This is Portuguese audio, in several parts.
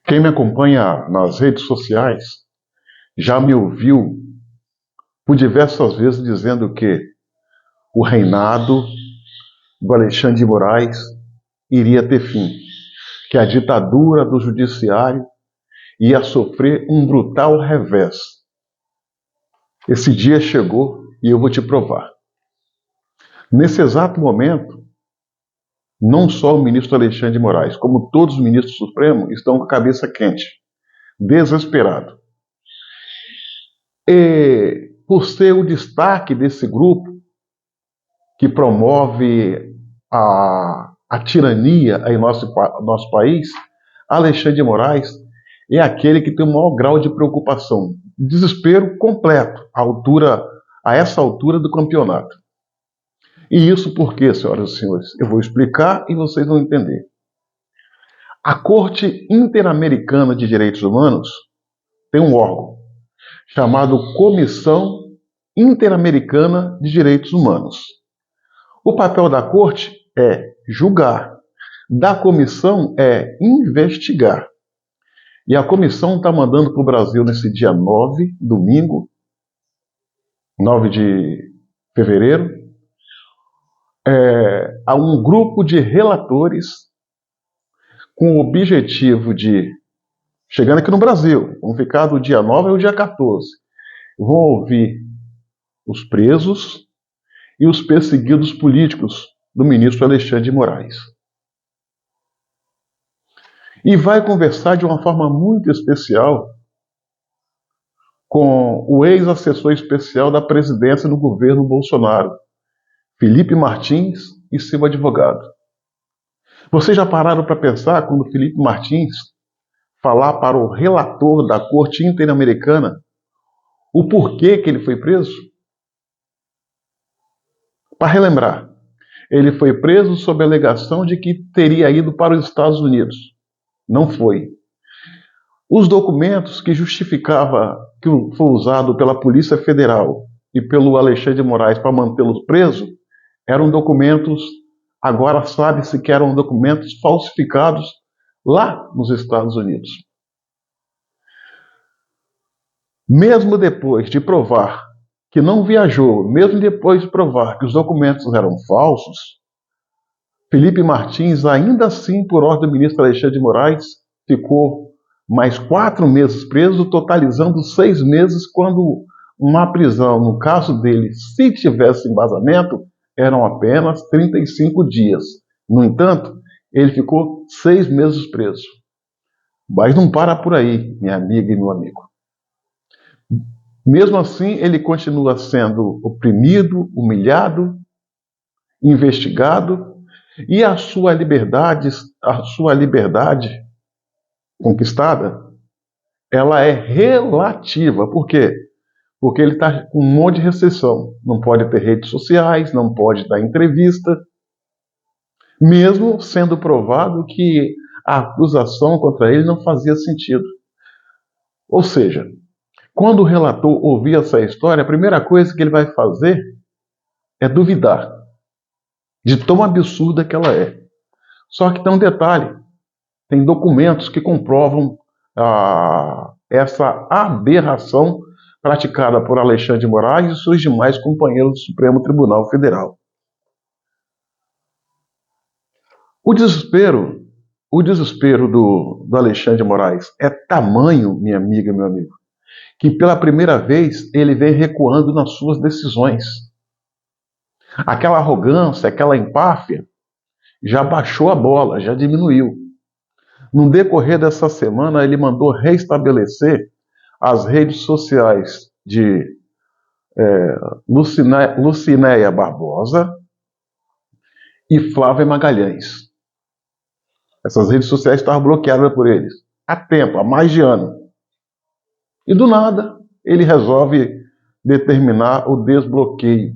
Quem me acompanha nas redes sociais já me ouviu por diversas vezes dizendo que o reinado do Alexandre de Moraes iria ter fim, que a ditadura do judiciário ia sofrer um brutal revés. Esse dia chegou e eu vou te provar. Nesse exato momento, não só o ministro Alexandre de Moraes, como todos os ministros do Supremo estão com a cabeça quente, desesperados. E por ser o destaque desse grupo que promove a tirania em nosso país, Alexandre de Moraes é aquele que tem o maior grau de preocupação, desespero completo a essa altura do campeonato. E isso por quê, senhoras e senhores? Eu vou explicar e vocês vão entender. A Corte Interamericana de Direitos Humanos tem um órgão chamado Comissão Interamericana de Direitos Humanos. O papel da Corte é julgar, da comissão é investigar. E a comissão está mandando para o Brasil nesse dia 9, domingo, 9 de fevereiro, a um grupo de relatores com o objetivo de, chegando aqui no Brasil, vão ficar do dia 9 ao dia 14, vão ouvir os presos e os perseguidos políticos do ministro Alexandre de Moraes. E vai conversar de uma forma muito especial com o ex-assessor especial da presidência do governo Bolsonaro, Felipe Martins, e seu advogado. Vocês já pararam para pensar quando Felipe Martins falar para o relator da Corte Interamericana o porquê que ele foi preso? Para relembrar, ele foi preso sob a alegação de que teria ido para os Estados Unidos. Não foi. Os documentos que justificava que foi usado pela Polícia Federal e pelo Alexandre de Moraes para mantê-lo preso eram documentos, agora sabe-se que eram documentos falsificados lá nos Estados Unidos. Mesmo depois de provar que não viajou, mesmo depois de provar que os documentos eram falsos, Felipe Martins, ainda assim, por ordem do ministro Alexandre de Moraes, ficou mais 4 meses preso, totalizando 6 meses, quando uma prisão, no caso dele, se tivesse embasamento, eram apenas 35 dias. No entanto, ele ficou 6 meses preso. Mas não para por aí, minha amiga e meu amigo. Mesmo assim, ele continua sendo oprimido, humilhado, investigado, e a sua liberdade conquistada, ela é relativa. Por quê? Porque ele está com um monte de restrição. Não pode ter redes sociais, não pode dar entrevista, mesmo sendo provado que a acusação contra ele não fazia sentido. Ou seja, quando o relator ouvir essa história, a primeira coisa que ele vai fazer é duvidar de tão absurda que ela é. Só que tem um detalhe, tem documentos que comprovam essa aberração praticada por Alexandre de Moraes e seus demais companheiros do Supremo Tribunal Federal. O desespero do Alexandre de Moraes é tamanho, minha amiga e meu amigo, que pela primeira vez ele vem recuando nas suas decisões. Aquela arrogância, aquela empáfia, já baixou a bola, já diminuiu. No decorrer dessa semana, ele mandou restabelecer as redes sociais de Lucinéia Barbosa e Flávia Magalhães. Essas redes sociais estavam bloqueadas por eles há tempo, há mais de ano. E do nada, ele resolve determinar o desbloqueio.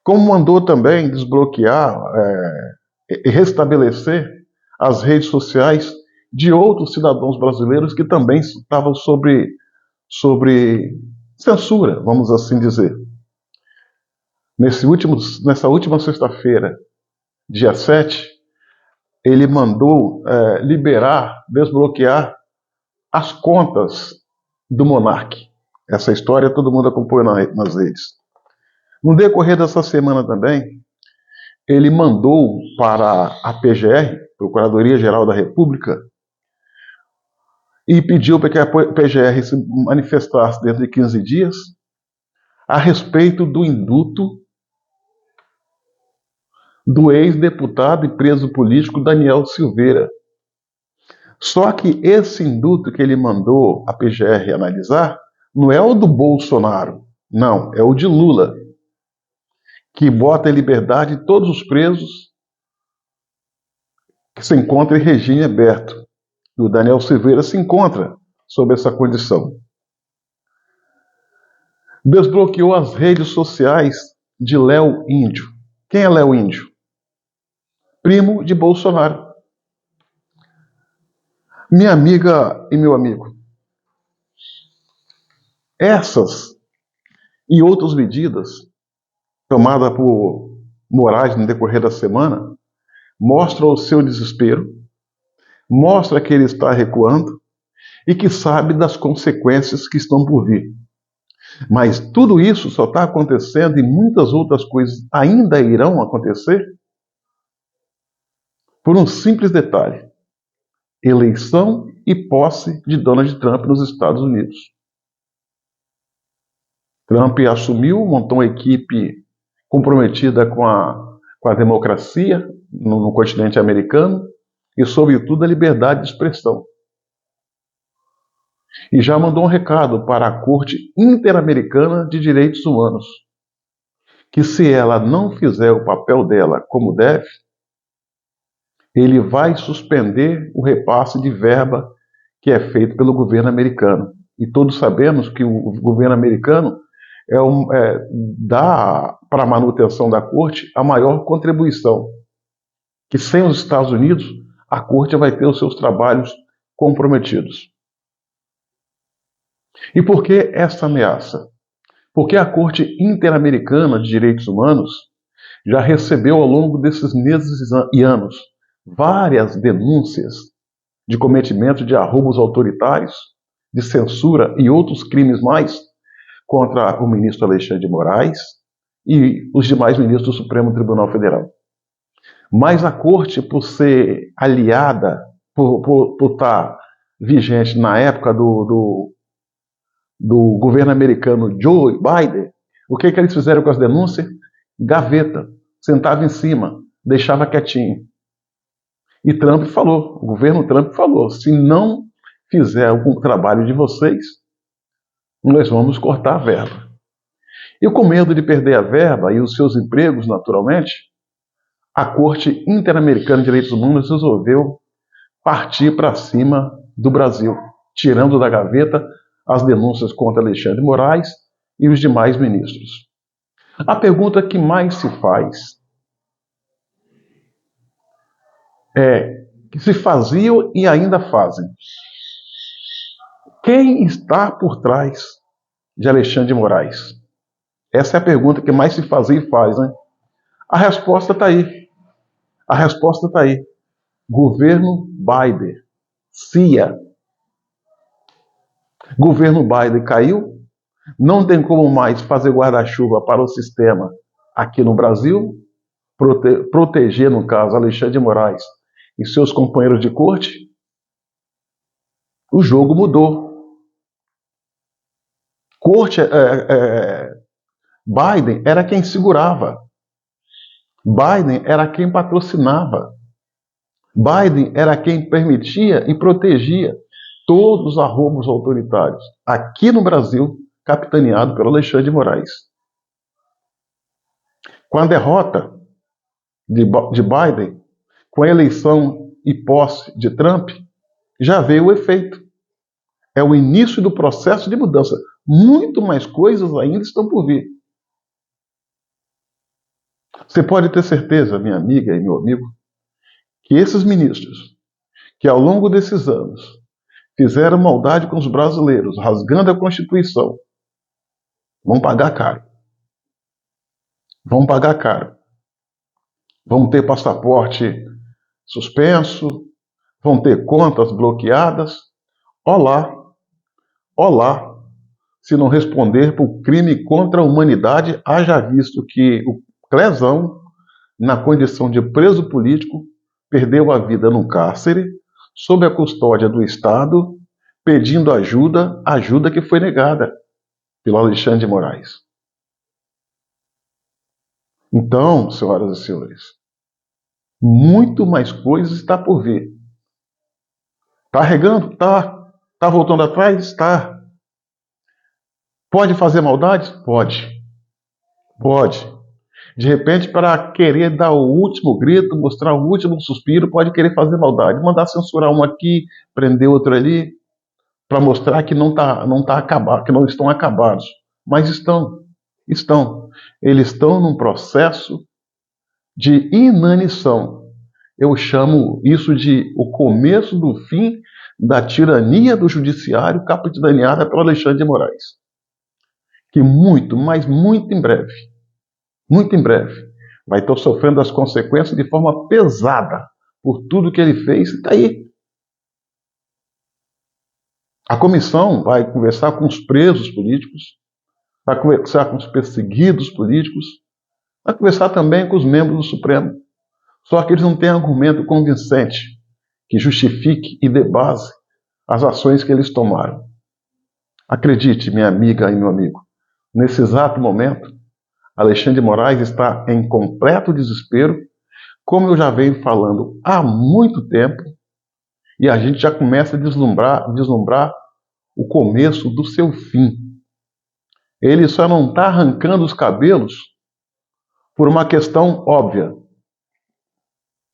Como mandou também desbloquear e restabelecer as redes sociais de outros cidadãos brasileiros que também estavam sobre censura, vamos assim dizer. Nessa última sexta-feira, dia 7, ele mandou liberar, desbloquear as contas do monarca. Essa história todo mundo acompanha nas redes. No decorrer dessa semana também, ele mandou para a PGR, Procuradoria-Geral da República, e pediu para que a PGR se manifestasse dentro de 15 dias a respeito do induto do ex-deputado e preso político Daniel Silveira. Só que esse induto que ele mandou a PGR analisar não é o do Bolsonaro, não, é o de Lula, que bota em liberdade todos os presos que se encontram em regime aberto. E o Daniel Silveira se encontra sob essa condição. Desbloqueou as redes sociais de Léo Índio. Quem é Léo Índio? Primo de Bolsonaro. Minha amiga e meu amigo, essas e outras medidas tomadas por Moraes no decorrer da semana mostram o seu desespero, mostra que ele está recuando e que sabe das consequências que estão por vir. Mas tudo isso só está acontecendo e muitas outras coisas ainda irão acontecer por um simples detalhe: eleição e posse de Donald Trump nos Estados Unidos. Trump assumiu, montou uma equipe comprometida com a democracia no continente americano e, sobretudo, a liberdade de expressão. E já mandou um recado para a Corte Interamericana de Direitos Humanos, que se ela não fizer o papel dela como deve, ele vai suspender o repasse de verba que é feito pelo governo americano. E todos sabemos que o governo americano dá para a manutenção da corte a maior contribuição. Que sem os Estados Unidos, a corte vai ter os seus trabalhos comprometidos. E por que essa ameaça? Porque a Corte Interamericana de Direitos Humanos já recebeu ao longo desses meses e anos várias denúncias de cometimento de arroubos autoritários, de censura e outros crimes mais contra o ministro Alexandre de Moraes e os demais ministros do Supremo Tribunal Federal. Mas a Corte, por ser aliada, por estar vigente na época do governo americano Joe Biden, o que eles fizeram com as denúncias? Gaveta, sentava em cima, deixava quietinho. E Trump falou, o governo Trump falou, se não fizer o trabalho de vocês, nós vamos cortar a verba. E com medo de perder a verba e os seus empregos, naturalmente, a Corte Interamericana de Direitos Humanos resolveu partir para cima do Brasil, tirando da gaveta as denúncias contra Alexandre de Moraes e os demais ministros. A pergunta que mais se faz que se faziam e ainda fazem: quem está por trás de Alexandre de Moraes? Essa é a pergunta que mais se fazia e faz, né? A resposta está aí. A resposta está aí. Governo Biden, CIA. Governo Biden caiu, não tem como mais fazer guarda-chuva para o sistema aqui no Brasil, proteger, no caso, Alexandre de Moraes e seus companheiros de corte. O jogo mudou. Biden era quem segurava. Biden era quem patrocinava. Biden era quem permitia e protegia todos os arroubos autoritários, aqui no Brasil, capitaneado pelo Alexandre de Moraes. Com a derrota de Biden, com a eleição e posse de Trump, já veio o efeito. É o início do processo de mudança. Muito mais coisas ainda estão por vir. Você pode ter certeza, minha amiga e meu amigo, que esses ministros, que ao longo desses anos fizeram maldade com os brasileiros, rasgando a Constituição, vão pagar caro. Vão pagar caro. Vão ter passaporte suspenso, vão ter contas bloqueadas. Olá, olá, se não responder por crime contra a humanidade, haja visto que o Clezão, na condição de preso político, perdeu a vida no cárcere, sob a custódia do Estado, pedindo ajuda, ajuda que foi negada pelo Alexandre de Moraes. Então, senhoras e senhores, muito mais coisas está por vir. Está regando? Tá. Está voltando atrás? Está. Pode fazer maldade? Pode. Pode. De repente, para querer dar o último grito, mostrar o último suspiro, pode querer fazer maldade. Mandar censurar um aqui, prender outro ali, para mostrar que não tá acabado, que não estão acabados. Mas estão. Eles estão num processo de inanição. Eu chamo isso de o começo do fim da tirania do judiciário capitaneada pelo Alexandre de Moraes. Que muito, mas muito em breve, vai estar sofrendo as consequências de forma pesada por tudo que ele fez e está aí. A comissão vai conversar com os presos políticos, vai conversar com os perseguidos políticos, vai conversar também com os membros do Supremo. Só que eles não têm argumento convincente que justifique e dê base às ações que eles tomaram. Acredite, minha amiga e meu amigo, nesse exato momento, Alexandre de Moraes está em completo desespero, como eu já venho falando há muito tempo, e a gente já começa a vislumbrar o começo do seu fim. Ele só não está arrancando os cabelos por uma questão óbvia.